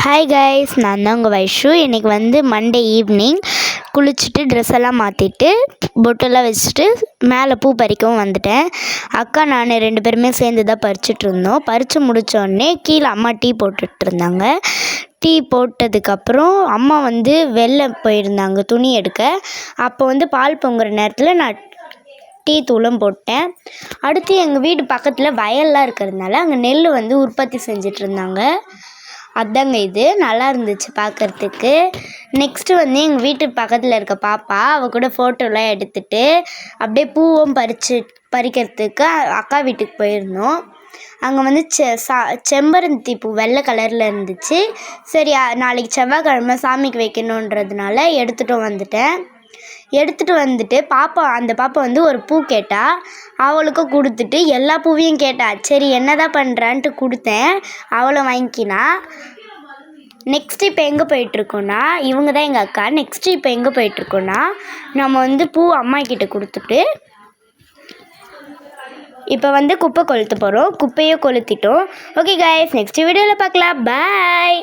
Hi guys, நான் தான் உங்கள் வைஷு. இன்றைக்கி வந்து மண்டே ஈவினிங் குளிச்சுட்டு ட்ரெஸ் எல்லாம் மாற்றிட்டு பொட்டெல்லாம் வச்சுட்டு மேலே பூ பறிக்கவும் வந்துட்டேன். அக்கா நான் 2 பேருமே சேர்ந்து தான் பறிச்சுட்டு இருந்தோம். பறித்து முடித்தோடனே கீழே அம்மா டீ போட்டுட்டு இருந்தாங்க. டீ போட்டதுக்கப்புறம் அம்மா வந்து வெளில போயிருந்தாங்க துணி எடுக்க. அப்போ வந்து பால் பொங்குற நேரத்தில் நான் டீ தூளும் போட்டேன். அடுத்து எங்கள் வீடு பக்கத்தில் வயல்லாம் இருக்கிறதுனால அங்கே நெல் வந்து உற்பத்தி செஞ்சிட்டு இருந்தாங்க. அதாங்க இது நல்லா இருந்துச்சு பார்க்குறதுக்கு. நெக்ஸ்ட்டு வந்து எங்கள் வீட்டு பக்கத்தில் இருக்க பாப்பா அவள் கூட ஃபோட்டோலாம் எடுத்துகிட்டு அப்படியே பூவும் பறிக்கிறதுக்கு அக்கா வீட்டுக்கு போயிருந்தோம். அங்கே வந்து செம்பருத்தி பூ வெள்ளை கலரில் இருந்துச்சு. சரி, நாளைக்கு செவ்வாய்க்கிழமை சாமிக்கு வைக்கணுன்றதுனால எடுத்துகிட்டு வந்துட்டு அந்த பாப்பா வந்து ஒரு பூ கேட்டா. அவளுக்கும் கொடுத்துட்டு எல்லா பூவையும் கேட்டா. சரி என்னதான் பண்ணுறான்ட்டு கொடுத்தேன். அவளும் வாங்கிக்கினா. நெக்ஸ்ட்டு இப்போ எங்கே போயிட்டுருக்கோன்னா, இவங்க தான் எங்கள் அக்கா. நெக்ஸ்ட்டு இப்போ எங்கே போயிட்டுருக்கோன்னா, நம்ம வந்து பூ அம்மா கிட்ட கொடுத்துட்டு இப்போ வந்து குப்பை கொளுத்த போகிறோம். குப்பையும் கொளுத்திட்டோம். ஓகே கைஸ், நெக்ஸ்ட் வீடியோவில் பார்க்கலாம். பாய்.